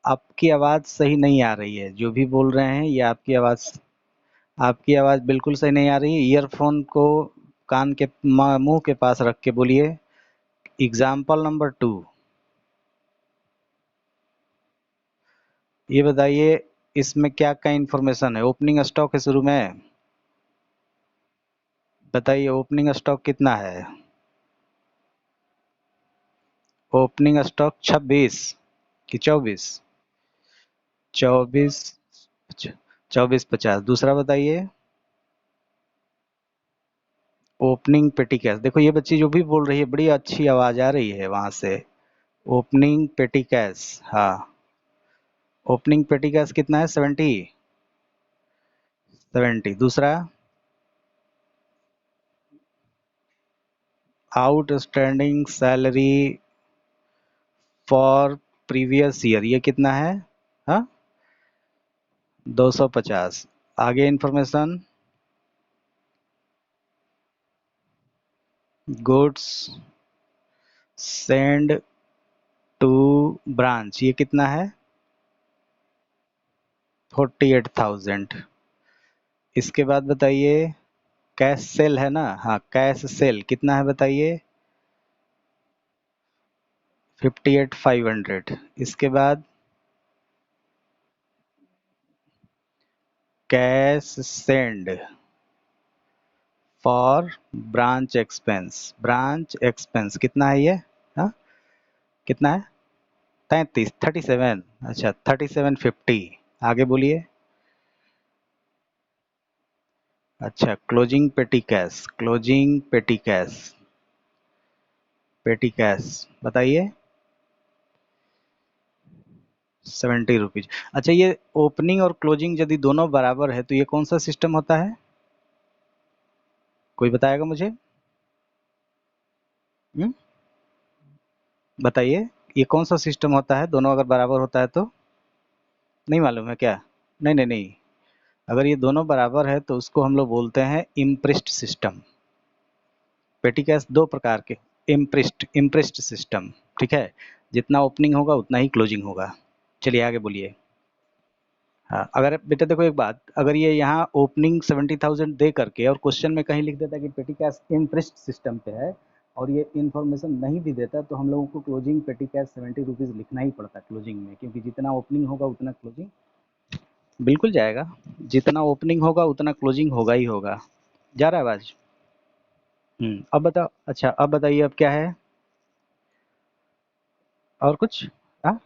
आपकी आवाज़ सही नहीं आ रही है, जो भी बोल रहे हैं ये आपकी आवाज़ बिल्कुल सही नहीं आ रही है। ईयरफोन को कान के मुंह के पास रख के बोलिए। एग्जाम्पल नंबर 2, ये बताइए इसमें क्या क्या इंफॉर्मेशन है। ओपनिंग स्टॉक है शुरू में, बताइए ओपनिंग स्टॉक कितना है। ओपनिंग स्टॉक 26 कि 24? 24, 2450। दूसरा बताइए ओपनिंग पेटी कैश। देखो ये बच्ची जो भी बोल रही है बड़ी अच्छी आवाज आ रही है वहां से। ओपनिंग पेटी कैश, हाँ। ओपनिंग पेटी कैश कितना है? 70। 70। दूसरा outstanding salary for previous year, ये कितना है? हाँ, 250। आगे information, goods send to branch, ये कितना है? 48,000। इसके बाद बताइए कैश सेल है ना, हाँ कैश सेल कितना है बताइए? 58,500। इसके बाद cash send for branch expense कितना है ये? हाँ, कितना है? 33, 37। अच्छा 3750। आगे बोलिए। अच्छा क्लोजिंग पेटी कैश बताइए। 70 रुपीज। अच्छा ये ओपनिंग और क्लोजिंग यदि दोनों बराबर है तो ये कौन सा सिस्टम होता है? कोई बताएगा मुझे? हम्म, बताइए ये कौन सा सिस्टम होता है दोनों अगर बराबर होता है तो? नहीं मालूम है क्या? नहीं नहीं नहीं, अगर ये दोनों बराबर है तो उसको हम लोग बोलते हैं इम्प्रिस्ट सिस्टम। पेटी कैश दो प्रकार के, इम्प्रिस्ट सिस्टम, ठीक है। जितना ओपनिंग होगा उतना ही क्लोजिंग होगा। चलिए आगे बोलिए। हाँ, अगर बेटा देखो एक बात, अगर ये यहाँ ओपनिंग 70,000 दे करके और क्वेश्चन में कहीं लिख देता कि पेटी कैश इम्प्रेस्ड सिस्टम पे है और ये इन्फॉर्मेशन नहीं भी देता तो हम लोगों को क्लोजिंग पेटी कैश 70 रुपीज़ लिखना ही पड़ता क्लोजिंग में, क्योंकि जितना ओपनिंग होगा उतना क्लोजिंग बिल्कुल जाएगा। जितना ओपनिंग होगा उतना क्लोजिंग होगा ही होगा। जा रहा है आवाज? अब बताओ। अच्छा अब बताइए अब क्या है और कुछ? हाँ,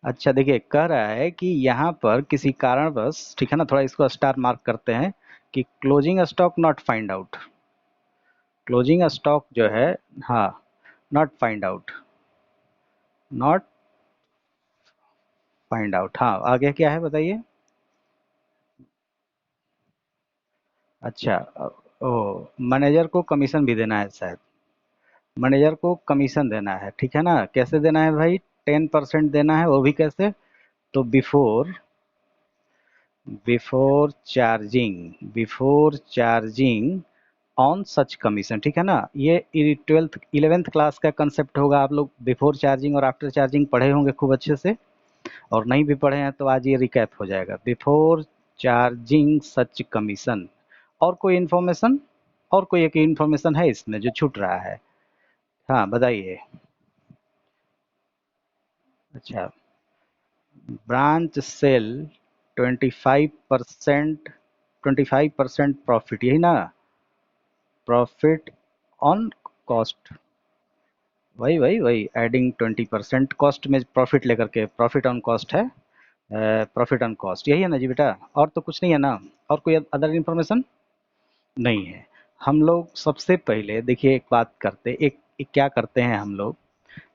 अच्छा देखिए कह रहा है कि यहाँ पर किसी कारणवश, ठीक है ना, थोड़ा इसको स्टार मार्क करते हैं कि closing stock not find out. Closing stock जो है, हाँ, not find out, not find out. हाँ आगे क्या है बताइए। अच्छा ओ, मैनेजर को कमीशन भी देना है शायद। मैनेजर को कमीशन देना है, ठीक है ना। कैसे देना है भाई? 10% देना है, वो भी कैसे? तो before charging on such commission, ठीक है ना। ये 11th क्लास का कंसेप्ट होगा। आप लोग बिफोर चार्जिंग और आफ्टर चार्जिंग पढ़े होंगे खूब अच्छे से, और नहीं भी पढ़े हैं तो आज ये रिकैप हो जाएगा। बिफोर चार्जिंग सच कमीशन। और कोई इन्फॉर्मेशन, और कोई एक इन्फॉर्मेशन है इसमें जो छूट रहा है? हाँ बताइए। अच्छा, ब्रांच सेल 25% प्रॉफिट, यही ना? प्रॉफिट ऑन कॉस्ट, वही वही वही एडिंग 20% कॉस्ट में प्रॉफिट लेकर के, प्रॉफिट ऑन कॉस्ट है। प्रॉफिट ऑन कॉस्ट यही है ना जी बेटा, और तो कुछ नहीं है ना? और कोई अदर इन्फॉर्मेशन नहीं है। हम लोग सबसे पहले देखिए एक बात करते, एक क्या करते हैं हम लोग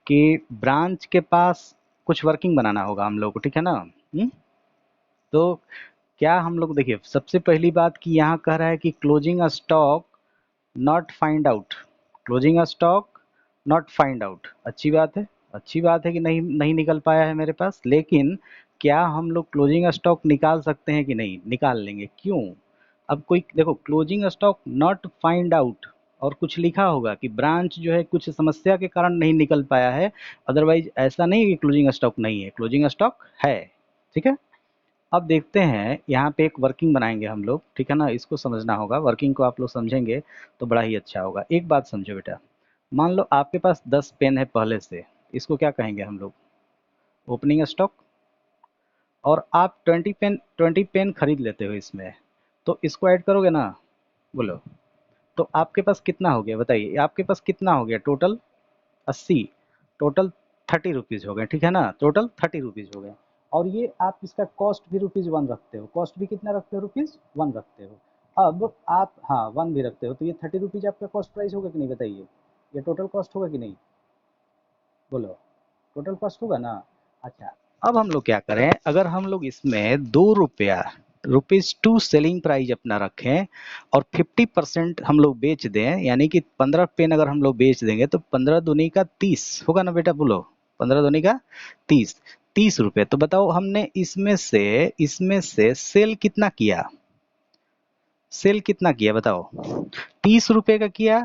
कि ब्रांच के पास कुछ वर्किंग बनाना होगा हम लोग को, ठीक है ना। तो क्या हम लोग देखिए सबसे पहली बात कि यहाँ कह रहा है कि closing stock not find out, closing stock not find out, अच्छी बात है। अच्छी बात है कि नहीं नहीं निकल पाया है मेरे पास, लेकिन क्या हम लोग क्लोजिंग स्टॉक निकाल सकते हैं कि नहीं? निकाल लेंगे। क्यों? अब कोई देखो closing stock not find out, और कुछ लिखा होगा कि ब्रांच जो है कुछ समस्या के कारण नहीं निकल पाया है, अदरवाइज ऐसा नहीं कि क्लोजिंग स्टॉक नहीं है, क्लोजिंग स्टॉक है। ठीक है। अब देखते हैं यहाँ पे एक वर्किंग बनाएंगे हम लोग, ठीक है ना, इसको समझना होगा, वर्किंग को आप लोग समझेंगे तो बड़ा ही अच्छा होगा। एक बात समझो बेटा, मान लो आपके पास 10 पेन है पहले से, इसको क्या कहेंगे हम लोग, ओपनिंग स्टॉक। और आप 20 पेन खरीद लेते हो इसमें, तो इसको ऐड करोगे ना, बोलो, तो आपके पास कितना हो गया बताइए, आपके पास कितना हो गया टोटल, 80, टोटल 30 रुपीज़ हो गए, ठीक है ना, टोटल 30 रुपीज़ हो गए। और ये आप इसका कॉस्ट भी ₹1 रखते हो, कॉस्ट भी कितना रखते हो, ₹1 रखते हो। अब आप, हाँ 1 भी रखते हो, तो ये 30 रुपीज़ आपका कॉस्ट प्राइस होगा कि नहीं बताइए, ये टोटल कॉस्ट होगा कि नहीं, बोलो, टोटल कॉस्ट होगा ना। अच्छा, अब हम लोग क्या करें, अगर हम लोग इसमें ₹2 ₹2 सेलिंग प्राइस अपना रखें और 50% हम लोग बेच दें, यानी कि 15 पेन अगर हम लोग बेच देंगे तो 15 दूनी का 30 होगा ना बेटा, बोलो, 15 दूनी का 30, ₹30। तो बताओ हमने इसमें से सेल कितना किया, सेल कितना किया बताओ, ₹30 का किया,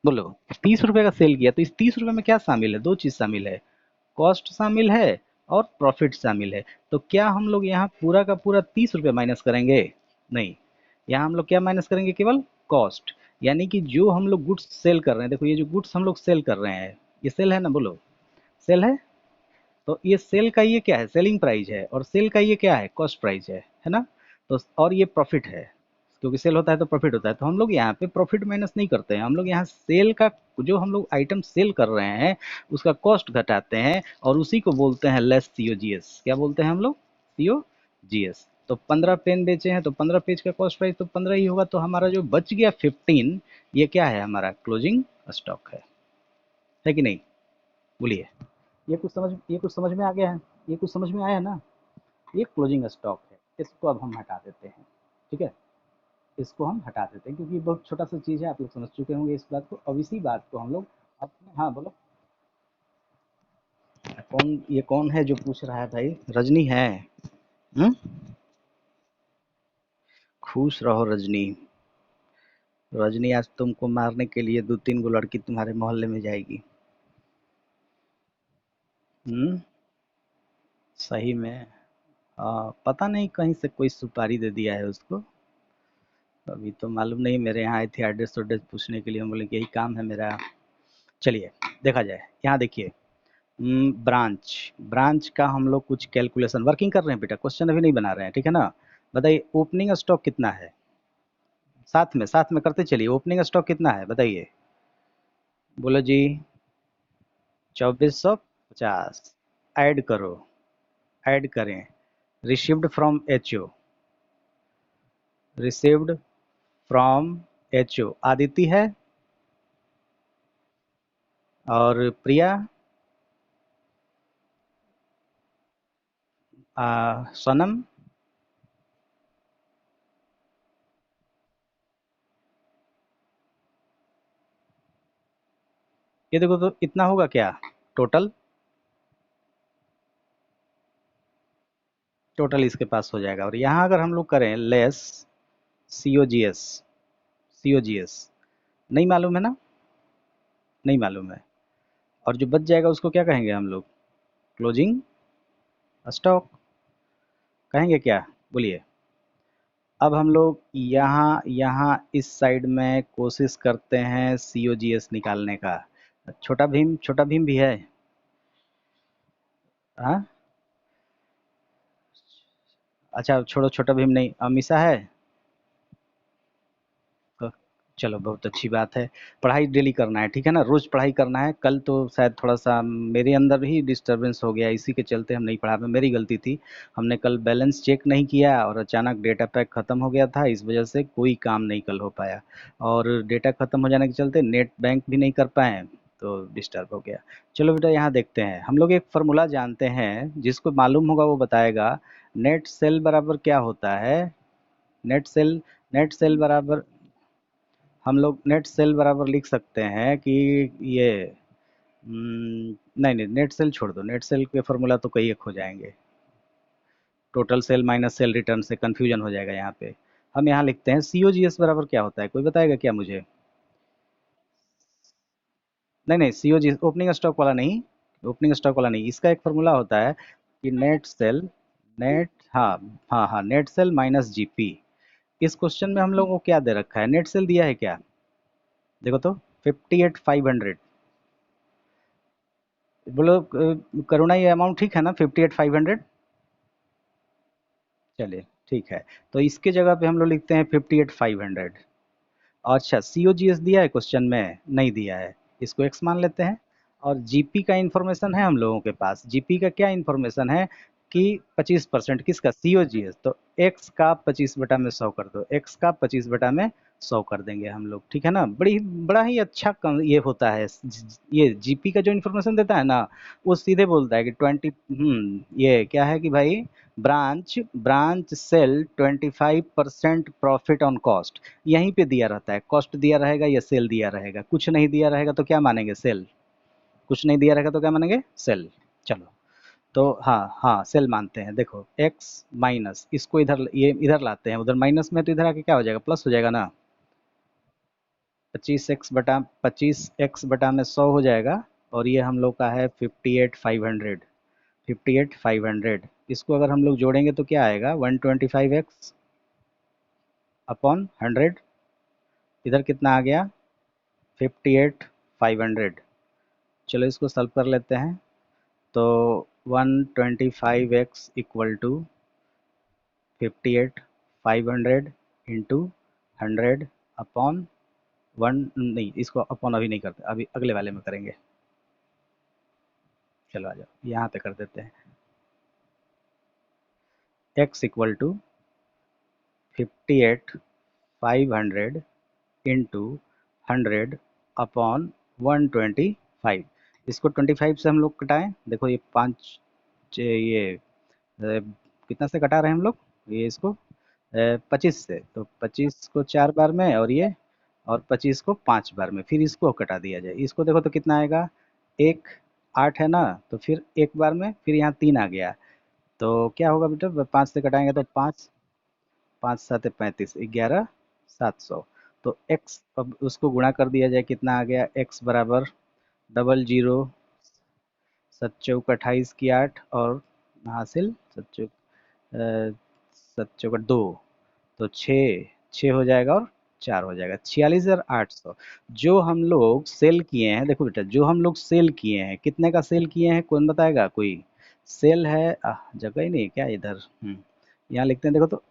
बोलो, ₹30 का सेल किया, तो इस ₹30 में क्या शामिल है, दो चीज शामिल है, कॉस्ट शामिल है और प्रॉफिट शामिल है। तो क्या हम लोग यहाँ पूरा का पूरा ₹30 माइनस करेंगे, नहीं, यहाँ हम लोग क्या माइनस करेंगे, केवल कॉस्ट। यानी कि जो हम लोग गुड्स सेल कर रहे हैं, देखो ये जो गुड्स हम लोग सेल कर रहे हैं, ये सेल है ना, बोलो, सेल है, तो ये सेल का ये क्या है, सेलिंग प्राइस है, और सेल का ये क्या है, कॉस्ट प्राइस है ना। तो और ये प्रॉफिट है, क्योंकि सेल होता है तो प्रॉफिट होता है, तो हम लोग यहाँ पे प्रॉफिट माइनस नहीं करते हैं, हम लोग यहाँ सेल का, जो हम लोग आइटम सेल कर रहे हैं उसका कॉस्ट घटाते हैं, और उसी को बोलते हैं लेस सीओजीएस। क्या बोलते हैं हम लोग, सीओजीएस। तो 15 पेन बेचे हैं तो 15 पेज का कॉस्ट प्राइस तो 15 ही होगा, तो हमारा जो बच गया 15, ये क्या है, हमारा क्लोजिंग स्टॉक है कि नहीं, बोलिए। ये कुछ समझ में आ गया है, ये कुछ समझ में आया ना, ये क्लोजिंग स्टॉक है, इसको अब हम हटा देते हैं, ठीक है, इसको हम हटा देते हैं, क्योंकि बहुत छोटा सा चीज़ है, आप लोग समझ चुके होंगे इस बात को। अब इसी बात को हम लोग अपने, हाँ बोलो, कौन, ये कौन है जो पूछ रहा है भाई, रजनी है। हम्म, खुश रहो रजनी, रजनी आज तुमको मारने के लिए 2-3 गो लड़की तुम्हारे मोहल्ले में जाएगी। हम्म, सही में। पता नहीं कहीं से कोई सुपारी दे दिया है उसको, अभी तो मालूम नहीं, मेरे यहाँ आई थी एड्रेस वड्रेस पूछने के लिए, हम बोले कि यही काम है मेरा। चलिए देखा जाए, यहाँ देखिए, ब्रांच, ब्रांच का हम लोग कुछ कैलकुलेशन वर्किंग कर रहे हैं बेटा, क्वेश्चन अभी नहीं बना रहे हैं, ठीक है ना। बताइए ओपनिंग स्टॉक कितना है, साथ में करते चलिए, ओपनिंग स्टॉक कितना है बताइए, बोलो जी, 2450, ऐड करो, ऐड करें, received from HO, received from HO Aditi है, और प्रिया, सनम, ये देखो तो इतना होगा क्या टोटल, टोटल इसके पास हो जाएगा। और यहाँ अगर हम लोग करें लेस सीओजीएस, सीओजीएस नहीं मालूम है ना, नहीं मालूम है, और जो बच जाएगा उसको क्या कहेंगे हम लोग, क्लोजिंग स्टॉक कहेंगे क्या, बोलिए। अब हम लोग यहाँ यहाँ इस साइड में कोशिश करते हैं सीओजीएस निकालने का, छोटा भीम भी है, हाँ, अच्छा छोड़ो, छोटा भीम नहीं, अमीषा है, तो चलो बहुत अच्छी बात है। पढ़ाई डेली करना है, ठीक है ना, रोज पढ़ाई करना है। कल तो शायद थोड़ा सा मेरे अंदर ही डिस्टरबेंस हो गया, इसी के चलते हम नहीं पढ़ा, मेरी गलती थी, हमने कल बैलेंस चेक नहीं किया और अचानक डेटा पैक ख़त्म हो गया था, इस वजह से कोई काम नहीं कल हो पाया, और डेटा ख़त्म हो जाने के चलते नेट बैंक भी नहीं कर पाए, तो डिस्टर्ब हो गया। चलो बेटा यहाँ देखते हैं, हम लोग एक फार्मूला जानते हैं, जिसको मालूम होगा वो बताएगा, नेट सेल बराबर क्या होता है, नेट सेल, नेट सेल बराबर, हम लोग नेट सेल बराबर लिख सकते हैं कि ये, नहीं नहीं, नेट सेल छोड़ दो, नेट सेल के फॉर्मूला तो कई एक हो जाएंगे, total sale minus cell return से कंफ्यूजन हो जाएगा यहाँ पे। हम यहाँ लिखते हैं COGS बराबर क्या होता है, कोई बताएगा क्या मुझे? नहीं नहीं, COGS ओपनिंग स्टॉक वाला नहीं, ओपनिंग स्टॉक वाला नहीं, इसका एक फॉर्मूला होता है कि नेट सेल, नेट, हाँ, हाँ हाँ, नेट सेल माइनस जीपी। इस क्वेश्चन में हम लोगों को क्या दे रखा है, नेट सेल दिया है क्या? देखो तो 58,500। बोलो करुणा, ये अमाउंट ठीक है ना, 58,500? चलिए ठीक है, तो इसके जगह पे हम लोग लिखते हैं 58,500। अच्छा, COGS दिया है क्वेश्चन में? नहीं दिया है, इसको एक्स मान लेते हैं। और जीपी का इंफॉर्मेशन है हम लोगों के पास, जीपी का क्या इंफॉर्मेशन है कि 25% किसका, COGS, तो एक्स का 25/100 कर दो, एक्स का 25/100 कर देंगे हम लोग, ठीक है ना। बड़ा ही अच्छा ये होता है, ये जीपी का जो इन्फॉर्मेशन देता है ना, वो सीधे बोलता है कि ये क्या है कि भाई, branch branch sale 25% profit on cost, यहीं पे दिया रहता है, कॉस्ट दिया रहेगा या सेल दिया रहेगा, कुछ नहीं दिया रहेगा तो क्या मानेंगे, सेल, कुछ नहीं दिया रहेगा तो क्या मानेंगे, सेल। चलो, तो हाँ हाँ, सेल मानते हैं। देखो x माइनस, इसको इधर, ये इधर लाते हैं, उधर माइनस में, तो इधर आके क्या हो जाएगा, प्लस हो जाएगा ना। 25x बटा में 100 हो जाएगा, और ये हम लोग का है 58,500, 58,500। इसको अगर हम लोग जोड़ेंगे तो क्या आएगा, 125x अपॉन 100, इधर कितना आ गया, 58,500। चलो इसको सॉल्व कर लेते हैं, तो 125x equal to 58,500 into 100 upon one, नहीं इसको अपॉन अभी नहीं करते, अभी अगले वाले में करेंगे। चलो आ जाओ, यहाँ पे कर देते हैं, x equal to 58,500 into 100 upon 125। इसको 25 से हम लोग कटाएं, देखो ये पाँच, ये कितना से कटा रहे हैं हम लोग, ये इसको 25 से, तो 25 को 4 बार में, और ये, और 25 को 5 बार में, फिर इसको कटा दिया जाए, इसको देखो तो कितना आएगा, एक, 8 है ना, तो फिर एक बार में, फिर यहाँ 3 आ गया, तो क्या होगा बेटा, 5 से कटाएंगे तो 5, 5 7 35, 11,700। तो x, अब उसको गुणा कर दिया जाए, कितना आ गया, x बराबर 00, 7 चौक 28 की 8, और हासिल 7 चौक 7 चौक 2, तो 6, 6 हो जाएगा, और 4 हो जाएगा, 46,800। जो हम लोग सेल किए हैं, देखो बेटा, जो हम लोग सेल किए हैं, कितने का सेल किए हैं, कौन बताएगा कोई? सेल है, जगह ही नहीं क्या इधर, यहाँ लिखते हैं, देखो तो,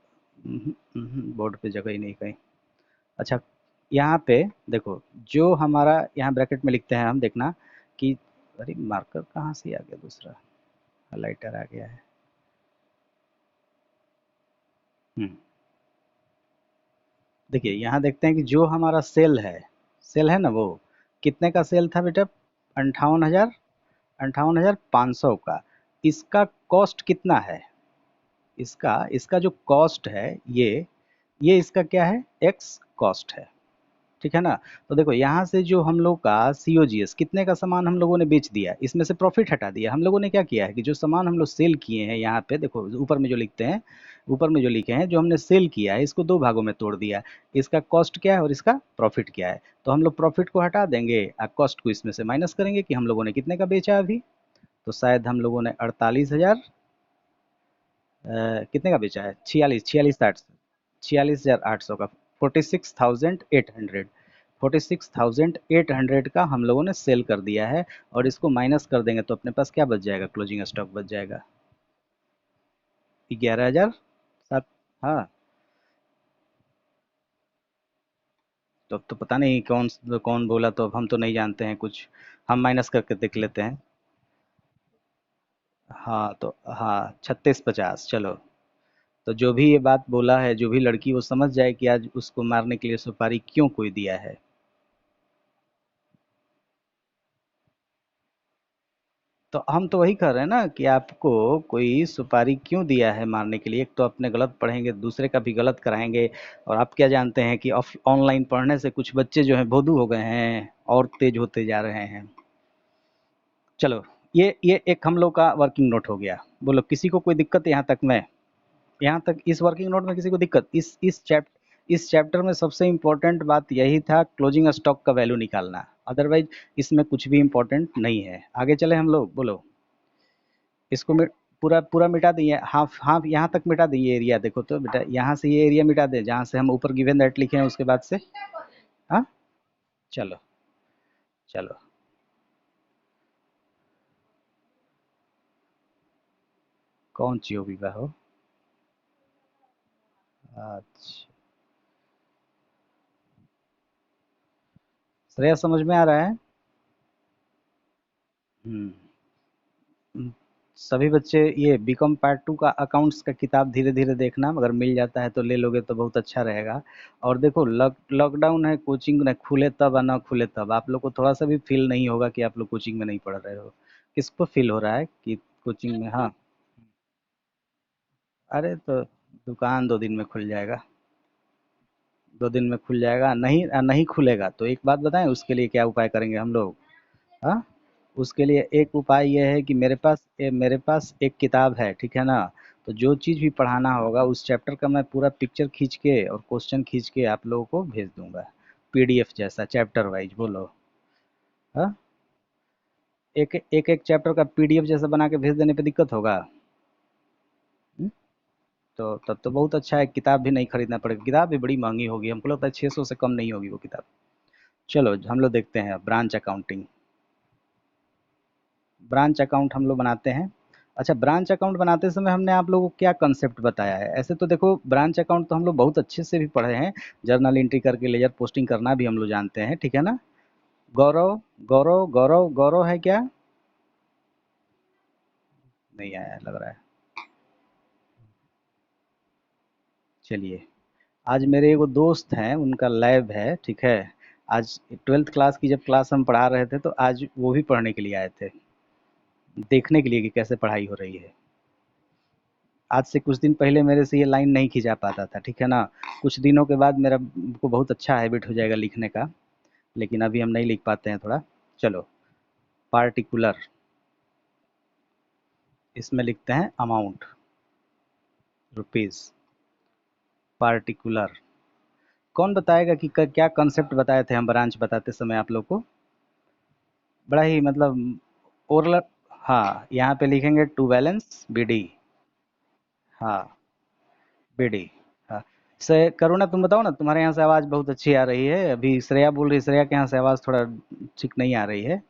बोर्ड पे जगह ही नहीं कहीं। अच्छा, यहाँ पे देखो, जो हमारा यहाँ ब्रैकेट में लिखते हैं हम, देखना कि, अरे मार्कर कहाँ से आ गया, दूसरा हाइलाइटर आ गया है। हम्म देखिए, यहाँ देखते हैं कि जो हमारा सेल है, सेल है ना, वो कितने का सेल था बेटा, 58,000, 58,500 का। इसका कॉस्ट कितना है, इसका इसका जो कॉस्ट है, ये इसका क्या है, एक्स कॉस्ट है, ठीक है ना। तो देखो, यहाँ से जो हम लोग का COGS, कितने का सामान हम लोगों ने बेच दिया, इसमें से प्रॉफिट हटा दिया, हम लोगों ने क्या किया है कि जो सामान हम लोग सेल किए हैं, यहाँ पे देखो ऊपर में जो लिखते हैं, ऊपर में जो लिखे हैं, जो हमने सेल किया है, इसको दो भागों में तोड़ दिया, इसका कॉस्ट क्या है और इसका प्रॉफिट क्या है। तो हम लोग प्रॉफिट को हटा देंगे और कॉस्ट को इसमें से माइनस करेंगे कि हम लोगों ने कितने का बेचा अभी, तो शायद हम लोगों ने 48,000, कितने का बेचा है, 46,800 का, 46,800, 46,800 का हम लोगों ने सेल कर दिया है। और इसको माइनस कर देंगे तो अपने पास क्या बच जाएगा, क्लोजिंग स्टॉक बच जाएगा 11,007। हाँ, तो अब तो पता नहीं कौन कौन बोला, तो अब हम तो नहीं जानते हैं कुछ, हम माइनस करके देख लेते हैं। हाँ तो, हाँ 36,50, चलो। तो जो भी ये बात बोला है, जो भी लड़की, वो समझ जाए कि आज उसको मारने के लिए सुपारी क्यों कोई दिया है। तो हम तो वही कह रहे हैं ना कि आपको कोई सुपारी क्यों दिया है मारने के लिए, एक तो अपने गलत पढ़ेंगे, दूसरे का भी गलत कराएंगे। और आप क्या जानते हैं कि ऑनलाइन पढ़ने से कुछ बच्चे जो हैं भोंदू हो गए हैं और तेज होते जा रहे हैं। चलो, ये एक हम लोग का वर्किंग नोट हो गया। बोलो किसी को कोई दिक्कत यहाँ तक में, यहाँ तक इस वर्किंग नोट में किसी को दिक्कत? इस चैप्टर में सबसे इम्पोर्टेंट बात यही था, क्लोजिंग स्टॉक का वैल्यू निकालना। अदरवाइज इसमें कुछ भी इम्पोर्टेंट नहीं है। आगे चले हम लोग, बोलो। इसको पूरा पूरा मिटा दिए, हाफ हाफ यहाँ तक मिटा दिए एरिया। देखो तो बेटा, यहाँ से ये एरिया मिटा दे जहाँ से हम ऊपर गिवन दैट लिखे हैं, उसके बाद से। हाँ, चलो चलो। कौन सी हो विवाह हो? अच्छा, श्रेया समझ में आ रहा है? हम्म। सभी बच्चे ये बीकॉम पार्ट टू का अकाउंट्स का किताब धीरे धीरे देखना, अगर मिल जाता है तो ले लोगे तो बहुत अच्छा रहेगा। और देखो, लॉकडाउन है, कोचिंग न खुले तब और ना खुले तब आप लोग को थोड़ा सा भी फील नहीं होगा कि आप लोग कोचिंग में नहीं पढ़ रहे हो। किसको फील हो रहा है कि कोचिंग में? हाँ। अरे तो दुकान 2 दिन में खुल जाएगा। 2 दिन में खुल जाएगा। नहीं नहीं खुलेगा तो एक बात बताएं, उसके लिए क्या उपाय करेंगे हम लोग? हाँ, उसके लिए एक उपाय ये है कि मेरे पास एक किताब है, ठीक है ना? तो जो चीज़ भी पढ़ाना होगा उस चैप्टर का मैं पूरा पिक्चर खींच के और क्वेश्चन खींच के आप लोगों को भेज दूंगा, पीडीएफ जैसा, चैप्टर वाइज। बोलो। हाँ, एक चैप्टर का पीडीएफ जैसा बना के भेज देने पे दिक्कत होगा? हम्म? तो तब तो बहुत अच्छा है, किताब भी नहीं खरीदना पड़ेगा। किताब भी बड़ी महंगी होगी, हमको लगता है 600 से कम नहीं होगी वो किताब। चलो हम लोग देखते हैं ब्रांच अकाउंटिंग। ब्रांच अकाउंट हम लोग बनाते हैं। अच्छा, ब्रांच अकाउंट बनाते समय हमने आप लोगों को क्या कंसेप्ट बताया है? ऐसे तो देखो, ब्रांच अकाउंट तो हम लोग बहुत अच्छे से भी पढ़े हैं, जर्नल एंट्री करके लेजर पोस्टिंग करना भी हम लोग जानते हैं, ठीक है ना? गौरव, गौरव है क्या? नहीं आया लग रहा है। चलिए, आज मेरे एगो दोस्त हैं, उनका लैब है, ठीक है? आज 12th क्लास की जब क्लास हम पढ़ा रहे थे तो आज वो भी पढ़ने के लिए आए थे, देखने के लिए कि कैसे पढ़ाई हो रही है। आज से कुछ दिन पहले मेरे से ये लाइन नहीं खींचा पाता था, ठीक है ना? कुछ दिनों के बाद मेरा को बहुत अच्छा हैबिट हो जाएगा लिखने का, लेकिन अभी हम नहीं लिख पाते हैं थोड़ा। चलो, पार्टिकुलर, इसमें लिखते हैं अमाउंट, रुपीज़। पार्टिकुलर, कौन बताएगा कि क्या कंसेप्ट बताए थे हम ब्रांच बताते समय आप लोग को? बड़ा ही मतलब ओरल। हाँ, यहाँ पे लिखेंगे टू बैलेंस बीडी। हाँ, बीडी। हाँ। से करुणा, तुम बताओ ना, तुम्हारे यहाँ से आवाज़ बहुत अच्छी आ रही है। अभी श्रेया बोल रही, श्रेया के यहाँ से आवाज़ थोड़ा ठीक नहीं आ रही है।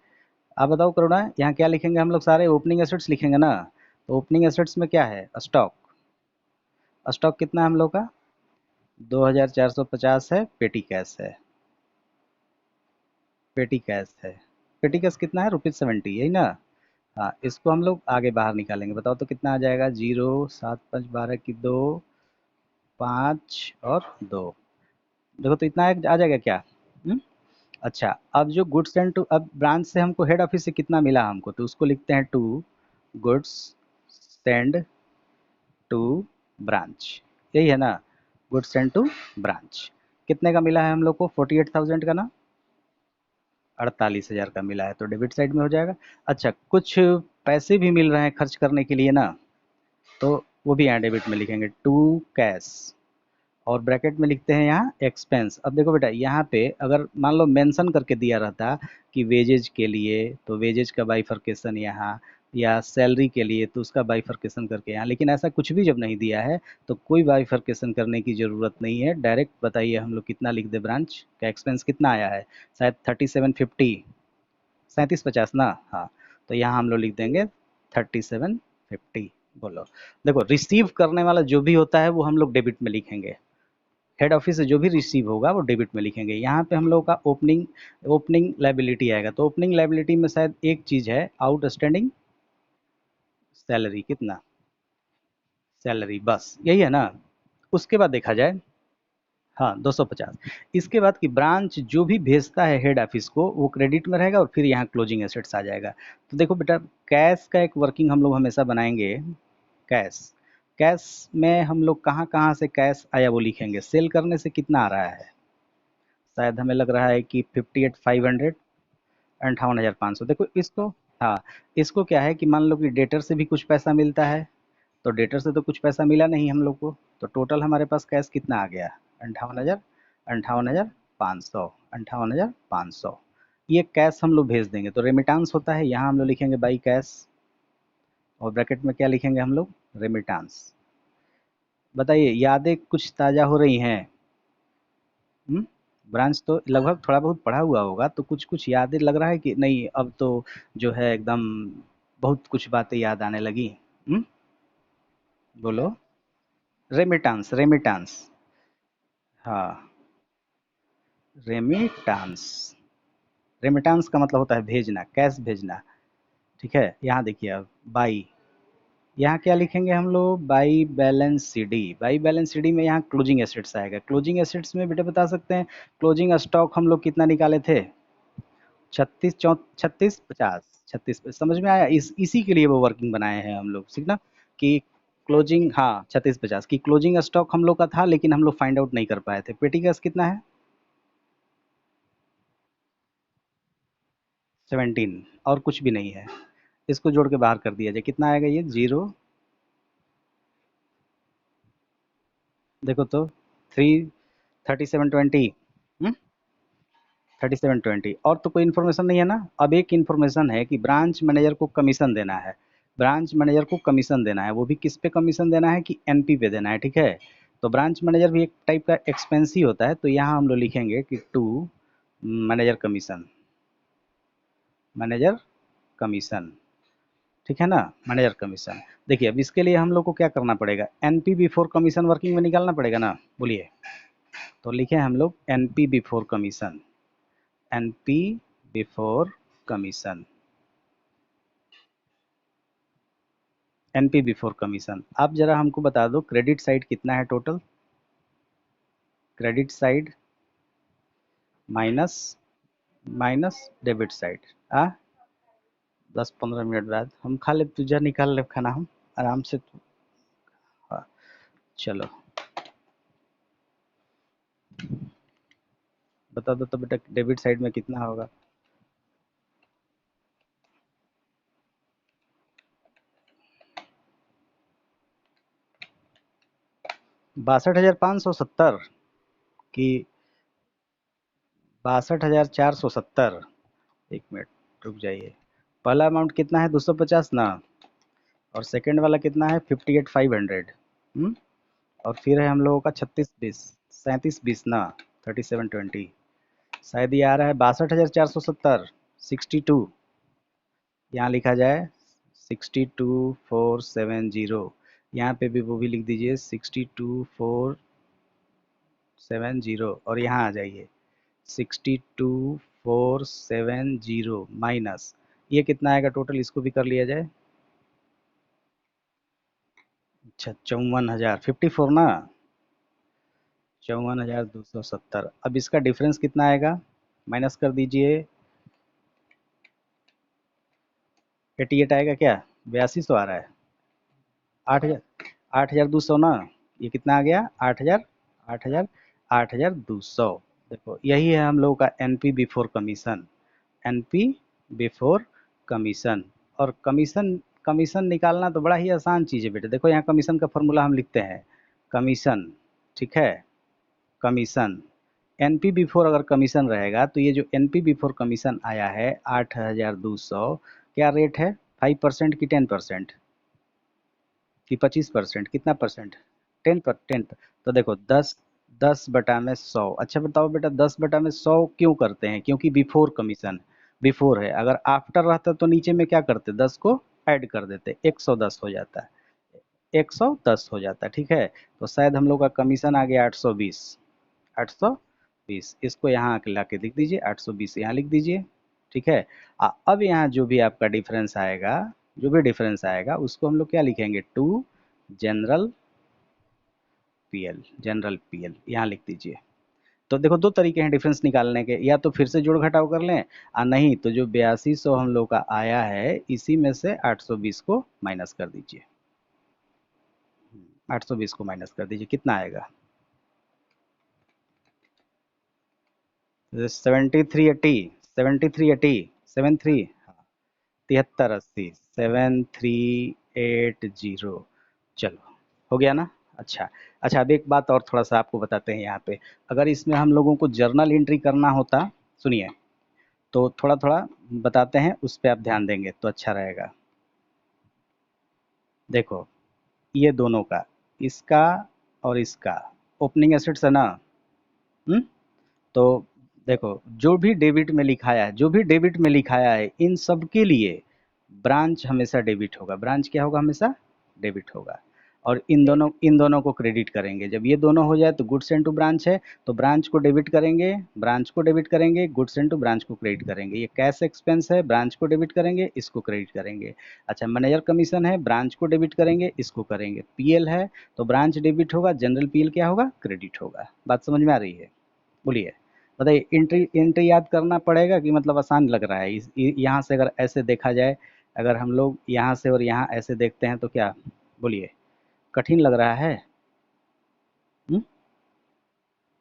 आप बताओ करुणा, यहाँ क्या लिखेंगे हम लोग? सारे ओपनिंग एसेट्स लिखेंगे ना? तो ओपनिंग एसेट्स में क्या है? स्टॉक। स्टॉक कितना है हम लोग का? 2450 है। पेटी कैश है। पेटी कैश है। पेटी कैश कितना है? ₹70, यही ना? हाँ, इसको हम लोग आगे बाहर निकालेंगे। बताओ तो कितना आ जाएगा? 0, 7, 5, 12 की 2, 5 और 2। देखो तो इतना आ जाएगा क्या? हम्म? अच्छा, अब जो गुड्स एंड टू, अब ब्रांच से हमको हेड ऑफिस से कितना मिला हमको, तो उसको लिखते हैं to goods send to branch. यही है ना? Goods send to branch. कितने का मिला है हम लोग को? 48,000 का ना? 48,000 का मिला है, तो डेबिट साइड में हो जाएगा। अच्छा, कुछ पैसे भी मिल रहे हैं खर्च करने के लिए ना, तो वो भी यहाँ डेबिट में लिखेंगे, टू कैश। और ब्रैकेट में लिखते हैं यहाँ एक्सपेंस। अब देखो बेटा, यहाँ पे अगर मान लो मेंशन करके दिया रहता कि वेजेज के लिए, तो वेजेज का बाइफरकेशन यहाँ, या सैलरी के लिए तो उसका बाइफरकेशन करके यहाँ, लेकिन ऐसा कुछ भी जब नहीं दिया है तो कोई बाइफरकेशन करने की ज़रूरत नहीं है। डायरेक्ट बताइए हम लोग कितना लिख दे, ब्रांच का एक्सपेंस कितना आया है? शायद 3750, 3750 ना? हाँ, तो यहाँ हम लोग लिख देंगे 3750। बोलो। देखो, रिसीव करने वाला जो भी होता है वो हम लोग डेबिट में लिखेंगे, हेड ऑफिस से जो भी रिसीव होगा वो डेबिट में लिखेंगे। यहाँ पे हम लोगों का ओपनिंग ओपनिंग लाइबिलिटी आएगा, तो ओपनिंग लाइबिलिटी में शायद एक चीज़ है, आउटस्टैंडिंग सैलरी। कितना? सैलरी, बस यही है ना? उसके बाद देखा जाए। हाँ, 250। इसके बाद की ब्रांच जो भी भेजता है हेड ऑफिस को वो क्रेडिट में रहेगा, और फिर यहाँ क्लोजिंग एसेट्स आ जाएगा। तो देखो बेटा, कैश का एक वर्किंग हम लोग हमेशा बनाएंगे। कैश, कैश में हम लोग कहाँ कहाँ से कैश आया वो लिखेंगे। सेल करने से कितना आ रहा है? शायद हमें लग रहा है कि 58,500, 58,500। देखो इसको, हाँ, इसको क्या है कि मान लो कि डेटर से भी कुछ पैसा मिलता है, तो डेटर से तो कुछ पैसा मिला नहीं हम लोग को, तो टोटल हमारे पास कैश कितना आ गया, 58,000, 58,500, 58,500। ये कैश हम लोग भेज देंगे, तो रेमिटांस होता है, यहाँ हम लोग लिखेंगे बाई कैश, और ब्रैकेट में क्या लिखेंगे हम लोग, रेमिटांस। बताइए यादें कुछ ताज़ा हो रही हैं। ब्रांच तो लगभग थोड़ा बहुत पढ़ा हुआ होगा, तो कुछ कुछ यादें लग रहा है कि नहीं, अब तो जो है एकदम बहुत कुछ बातें याद आने लगी। हम्म, बोलो। Remittance, remittance. हाँ, रेमिटांस। रेमिटांस का मतलब होता है भेजना, कैश भेजना। ठीक है, यहाँ देखिए अब बाई, यहाँ क्या लिखेंगे हम लोग, by balance CD. By balance CD में यहाँ क्लोजिंग एसेट्स आएगा। क्लोजिंग एसेट्स में बेटा बता सकते हैं, क्लोजिंग स्टॉक हम लोग कितना निकाले थे, 36 50, समझ में आया। इसी के लिए वो वर्किंग बनाए हैं हम लोग, ठीक ना, कि क्लोजिंग, हाँ 36 50 की क्लोजिंग स्टॉक हम लोग का था, लेकिन हम लोग फाइंड आउट नहीं कर पाए थे। पेटी कैश कितना है, 17, और कुछ भी नहीं है। इसको जोड़ के बाहर कर दिया जाए, कितना आएगा ये, जीरो, देखो तो, 3720। 3720, और तो कोई इन्फॉर्मेशन नहीं है ना। अब एक इन्फॉर्मेशन है कि ब्रांच मैनेजर को कमीशन देना है, ब्रांच मैनेजर को कमीशन देना है, वो भी किस पे कमीशन देना है, कि एनपी पे देना है। ठीक है, तो ब्रांच मैनेजर भी एक टाइप का एक्सपेंस ही होता है, तो यहाँ हम लोग लिखेंगे कि to manager commission, manager commission. ठीक है ना, मैनेजर कमीशन। देखिए अब इसके लिए हम लोग को क्या करना पड़ेगा, एनपी बिफोर कमीशन वर्किंग में निकालना पड़ेगा ना, बोलिए। तो लिखे हम लोग NP before commission, NP before commission, NP before commission. आप जरा हमको बता दो क्रेडिट साइड कितना है total, credit side minus, minus debit side. आ 10 15 मिनट बाद हम खा ले, तुझा निकाल ले खाना, हम आराम से हाँ, चलो बता दो तो बेटा, डेबिट साइड में कितना होगा, 62,570 की 62,470। एक मिनट रुक जाइए, पहला अमाउंट कितना है, 250 ना, और सेकंड वाला कितना है, 58,500। और फिर है हम लोगों का 36 20, 37 20 ना, 3720। शायद ये आ रहा है 62,470, 62। यहाँ लिखा जाए 62,470, यहाँ पे भी वो भी लिख दीजिए 62,470, और यहाँ आ जाइए 62,470 माइनस, ये कितना आएगा टोटल, इसको भी कर लिया जाए। अच्छा 54,000, 54 ना, 54,270। अब इसका डिफरेंस कितना आएगा, माइनस कर दीजिए, 88 आएगा क्या, 8200 आ रहा है, 8,000, 8,200 ना, ये कितना आ गया, 8,000, 8,000, 8,200। देखो यही है हम लोगों का NP before commission, NP before commission. और कमीशन, कमीशन निकालना तो बड़ा ही आसान चीज़ है बेटे। देखो यहाँ कमीशन का फॉर्मूला हम लिखते हैं, कमीशन, ठीक है, कमीशन, एनपी बिफोर अगर कमीशन रहेगा, तो ये जो एनपी बिफोर कमीशन आया है 8,200, क्या रेट है, 5% की 10%, कि 25%, कितना परसेंट, 10 तो देखो 10/100। अच्छा बताओ बेटा, 10/100 क्यों करते हैं, क्योंकि बिफोर कमीशन, बिफोर है। अगर आफ्टर रहता तो नीचे में क्या करते, 10 को ऐड कर देते, 110 हो जाता है, 110 हो जाता है। ठीक है, तो शायद हम लोग का कमीशन आ गया 820, 820, इसको यहाँ ला के लिख दीजिए, 820 यहाँ लिख दीजिए। ठीक है, अब यहाँ जो भी आपका डिफरेंस आएगा, जो भी डिफरेंस आएगा उसको हम लोग क्या लिखेंगे, to general PL, general PL यहाँ लिख दीजिए। तो देखो दो तरीके हैं डिफरेंस निकालने के, या तो फिर से जोड़ घटाव कर लें, और नहीं तो जो 8200 हम लोग का आया है, इसी में से 820 को माइनस कर दीजिए, 820 को माइनस कर दीजिए, कितना आएगा, 7380, 7380, 73, 7380, 7380, चलो, हो गया ना? अच्छा। अच्छा, अब एक बात और थोड़ा सा आपको बताते हैं यहाँ पे। अगर इसमें हम लोगों को जर्नल एंट्री करना होता, सुनिए, तो थोड़ा थोड़ा बताते हैं, उस पर आप ध्यान देंगे तो अच्छा रहेगा। देखो, ये दोनों का, इसका और इसका ओपनिंग एसेट्स है ना? हम्म। तो देखो, जो भी डेबिट में लिखाया है, जो भी डेबिट में लिखाया है, इन सब के लिए ब्रांच हमेशा डेबिट होगा। ब्रांच क्या होगा? हमेशा डेबिट होगा। और इन दोनों को क्रेडिट करेंगे। जब ये दोनों हो जाए तो गुड्स एंड टू ब्रांच है, तो ब्रांच को डेबिट करेंगे, ब्रांच को डेबिट करेंगे, गुड्स एंड टू ब्रांच को क्रेडिट करेंगे। ये कैश एक्सपेंस है, ब्रांच को डेबिट करेंगे, इसको क्रेडिट करेंगे। अच्छा, मैनेजर कमीशन है, ब्रांच को डेबिट करेंगे, इसको करेंगे। पीएल है, तो ब्रांच डेबिट होगा, जनरल पीएल क्या होगा? क्रेडिट होगा। बात समझ में आ रही है? बोलिए, बताइए। एंट्री एंट्री याद करना पड़ेगा कि मतलब आसान लग रहा है? यहाँ से अगर ऐसे देखा जाए, अगर हम लोग यहाँ से और यहाँ ऐसे देखते हैं तो क्या, बोलिए, कठिन लग रहा है? हुँ?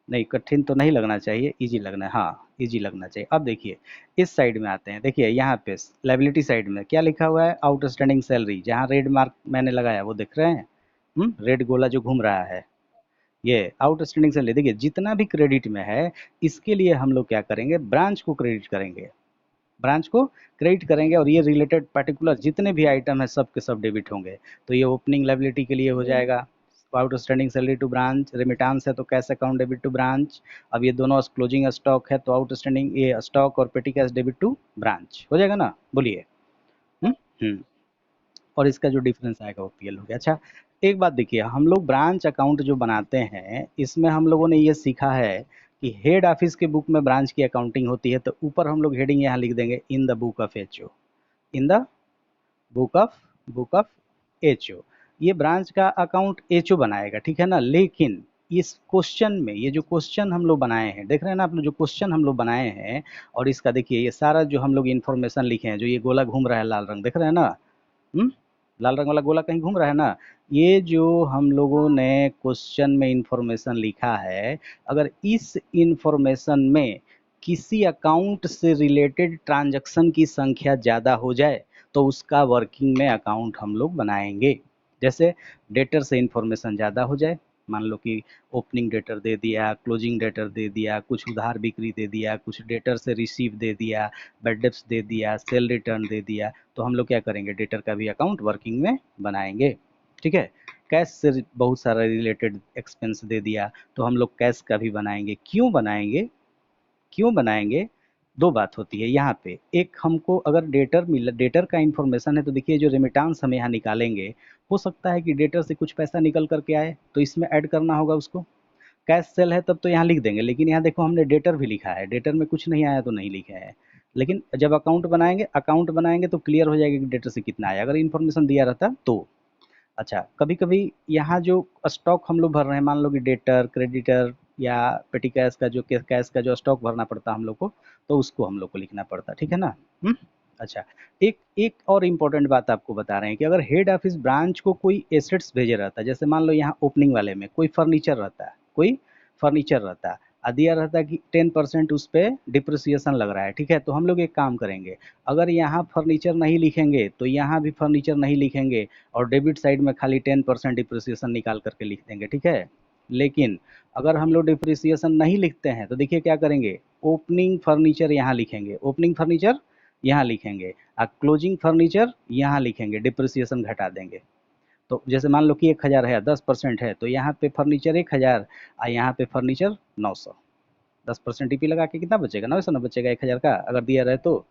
नहीं, कठिन तो नहीं लगना चाहिए, इजी लगना है। हाँ, इजी लगना चाहिए। अब देखिए, इस साइड में आते हैं। देखिए यहाँ पे लायबिलिटी साइड में क्या लिखा हुआ है? Outstanding salary. जहाँ रेड मार्क मैंने लगाया वो दिख रहे हैं? रेड गोला जो घूम रहा है, ये आउटस्टैंडिंग सैलरी। देखिए, जितना भी क्रेडिट में है, इसके लिए हम लोग क्या करेंगे? ब्रांच को क्रेडिट करेंगे। ब्रांच को क्रेडिट करेंगे, और ये रिलेटेड पर्टिकुलर जितने भी आइटम है सब के सब डेबिट होंगे। तो ये ओपनिंग लायबिलिटी के लिए हो जाएगा, outstanding salary to branch. Remittance है तो cash account debit to branch. अब ये दोनों क्लोजिंग स्टॉक है, तो आउटस्टैंडिंग ये स्टॉक और पेटी कैश डेबिट टू ब्रांच हो जाएगा ना? बोलिए। हम्म। हम्म। और इसका जो डिफरेंस आएगा वो पीएल हो गया। अच्छा, एक बात देखिए, हम लोग ब्रांच अकाउंट जो बनाते हैं, इसमें हम लोगों ने ये सीखा है कि हेड ऑफिस के बुक में ब्रांच की अकाउंटिंग होती है, तो ऊपर हम लोग हेडिंग यहाँ लिख देंगे, in the book of HO. In the book of HO. ये ब्रांच का अकाउंट एचओ बनाएगा, ठीक है ना? लेकिन इस क्वेश्चन में, ये जो क्वेश्चन हम लोग बनाए हैं, देख रहे हैं ना आप लोग, जो क्वेश्चन हम लोग बनाए हैं, और इसका देखिए, ये सारा जो हम लोग इन्फॉर्मेशन लिखे हैं, जो ये गोला घूम रहा है लाल रंग, देख रहे हैं ना? हम्म। लाल रंग वाला गोला कहीं घूम रहा है ना? ये जो हम लोगों ने क्वेश्चन में इंफॉर्मेशन लिखा है, अगर इस इंफॉर्मेशन में किसी अकाउंट से रिलेटेड ट्रांजैक्शन की संख्या ज़्यादा हो जाए, तो उसका वर्किंग में अकाउंट हम लोग बनाएंगे। जैसे डेटर से इंफॉर्मेशन ज़्यादा हो जाए, मान लो कि ओपनिंग डेटर दे दिया, क्लोजिंग डेटर दे दिया, कुछ उधार बिक्री दे दिया, कुछ डेटर से रिसीव दे दिया, बैड डेब्ट्स दे दिया, सेल रिटर्न दे दिया, तो हम लोग क्या करेंगे? डेटर का भी अकाउंट वर्किंग में बनाएंगे। ठीक है? कैश से बहुत सारा रिलेटेड एक्सपेंस दे दिया, तो हम लोग कैश का भी बनाएंगे। क्यों बनाएंगे? क्यों बनाएंगे? दो बात होती है यहाँ पे। एक, हमको अगर डेटर का इंफॉर्मेशन है, तो देखिए जो रेमिटांस हम यहाँ निकालेंगे, हो सकता है कि डेटर से कुछ पैसा निकल करके आए, तो इसमें ऐड करना होगा उसको। कैश सेल है तब तो यहाँ लिख देंगे, लेकिन यहाँ देखो हमने डेटर भी लिखा है, डेटर में कुछ नहीं आया तो नहीं लिखे है। लेकिन जब अकाउंट बनाएंगे तो क्लियर हो जाएगा कि डेटर से कितना आया, अगर इन्फॉर्मेशन दिया रहता तो। अच्छा, कभी कभी यहाँ जो स्टॉक हम लोग भर रहे हैं, मान लो कि डेटर, क्रेडिटर, या पेटी कैश का जो कैश का जो स्टॉक भरना पड़ता हम लोग को, तो उसको हम लोग को लिखना पड़ता, ठीक है ना? अच्छा, एक एक और इम्पोर्टेंट बात आपको बता रहे हैं कि अगर हेड ऑफिस ब्रांच को कोई एसेट्स भेजे रहता है, जैसे मान लो यहाँ ओपनिंग वाले में कोई फर्नीचर रहता है, कोई फर्नीचर रहता है, दिया रहता है कि 10% उस पर डिप्रिसिएशन लग रहा है, ठीक है? तो हम लोग एक काम करेंगे, अगर यहाँ फर्नीचर नहीं लिखेंगे तो यहाँ भी फर्नीचर नहीं लिखेंगे, और डेबिट साइड में खाली 10% डिप्रिसिएशन निकाल करके लिख देंगे, ठीक है? लेकिन अगर हम लोग डिप्रिसिएशन नहीं लिखते हैं, तो देखिए क्या करेंगे? ओपनिंग फर्नीचर यहाँ लिखेंगे, ओपनिंग फर्नीचर यहाँ लिखेंगे, और क्लोजिंग फर्नीचर यहाँ लिखेंगे, डिप्रिसिएशन घटा देंगे। तो जैसे मान लो कि 1000 है, 10% है, तो यहाँ पे फर्नीचर 1000, और यहाँ पे फर्नीचर 900। 10% टीपी लगा के कितना बचेगा? 900 ना बचेगा 1000 का, अगर दिया रहे तो।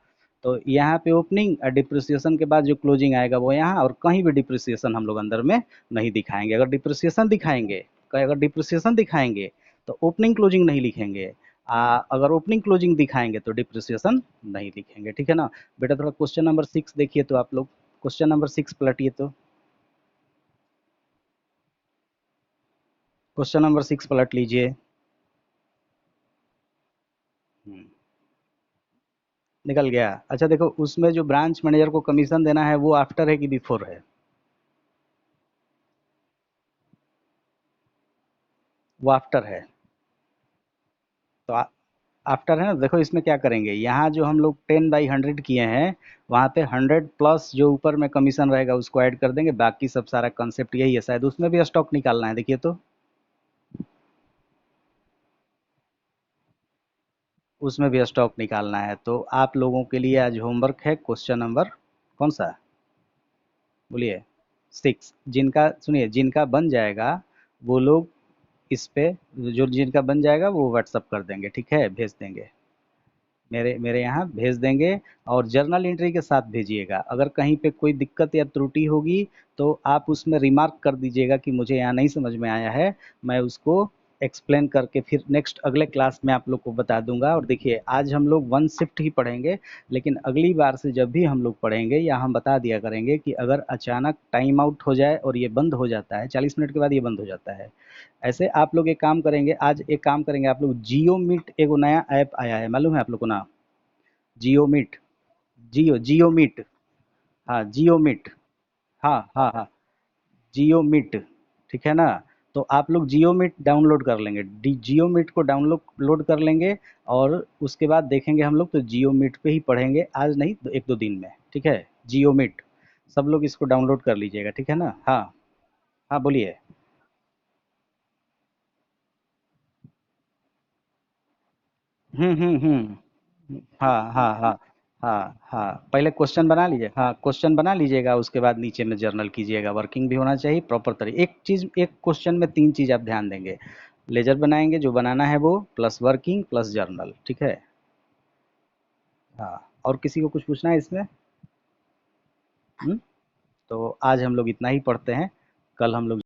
तो यहाँ पे ओपनिंग और डिप्रिसिएशन के बाद जो क्लोजिंग आएगा वो यहाँ, और कहीं भी डिप्रिसिएशन हम लोग अंदर में नहीं दिखाएंगे। अगर डिप्रिसिएशन दिखाएंगे तो ओपनिंग क्लोजिंग नहीं लिखेंगे, अगर ओपनिंग क्लोजिंग दिखाएंगे तो डिप्रिसिएशन नहीं लिखेंगे, ठीक है ना? बेटा थोड़ा क्वेश्चन नंबर 6 देखिए तो आप लोग, क्वेश्चन नंबर 6 पलटिए तो, क्वेश्चन नंबर 6 पलट लीजिए। हम्म, निकल गया? अच्छा देखो, उसमें जो ब्रांच मैनेजर को कमीशन देना है वो आफ्टर है कि बिफोर है? वो आफ्टर है। तो आफ्टर है ना? देखो इसमें क्या करेंगे, यहाँ जो हम लोग 10/100 किए हैं, वहाँ पे 100+ जो ऊपर में कमीशन रहेगा उसको ऐड कर देंगे, बाकी सब सारा कंसेप्ट यही है, शायद उसमें भी स्टॉक निकालना है, देखिए तो। उसमें भी स्टॉक निकालना है, तो आप लोगों के लिए आज होमवर्क है, क्वेश्चन नंबर कौन सा, बोलिए। 6। जिनका सुनिए, जिनका बन जाएगा वो लोग इस पे, जो जिनका बन जाएगा वो व्हाट्सअप कर देंगे, ठीक है, भेज देंगे, मेरे मेरे यहाँ भेज देंगे। और जर्नल एंट्री के साथ भेजिएगा, अगर कहीं पे कोई दिक्कत या त्रुटि होगी तो आप उसमें रिमार्क कर दीजिएगा कि मुझे यहाँ नहीं समझ में आया है, मैं उसको एक्सप्लेन करके फिर नेक्स्ट अगले क्लास में आप लोग को बता दूंगा। और देखिए, आज हम लोग वन शिफ्ट ही पढ़ेंगे, लेकिन अगली बार से जब भी हम लोग पढ़ेंगे या हम बता दिया करेंगे कि अगर अचानक टाइम आउट हो जाए और ये बंद हो जाता है, 40 मिनट के बाद ये बंद हो जाता है, ऐसे आप लोग एक काम करेंगे, आज एक काम करेंगे आप लोग, जियो मीट एगो नया ऐप आया है, मालूम है आप लोग को ना? जियो मीट, जियो जियो मीट, हाँ जियो मीट, हाँ हाँ हाँ, जियो मीट, ठीक है ना? तो आप लोग जियो मीट डाउनलोड कर लेंगे, जियो मीट को डाउनलोड लोड कर लेंगे, और उसके बाद देखेंगे हम लोग तो जियो मीट पे ही पढ़ेंगे, आज नहीं तो एक दो दिन में, ठीक है? जियो मीट, सब लोग इसको डाउनलोड कर लीजिएगा, ठीक है ना? हाँ, हाँ बोलिए। हाँ हाँ हाँ, हाँ हाँ, पहले क्वेश्चन बना लीजिए, हाँ क्वेश्चन बना लीजिएगा, उसके बाद नीचे में जर्नल कीजिएगा, वर्किंग भी होना चाहिए प्रॉपर तरीके, एक चीज़, एक क्वेश्चन में तीन चीज़ आप ध्यान देंगे, लेजर बनाएंगे जो बनाना है वो, प्लस वर्किंग प्लस जर्नल, ठीक है? हाँ, और किसी को कुछ पूछना है इसमें? हम्म? तो आज हम लोग इतना ही पढ़ते हैं, कल हम लोग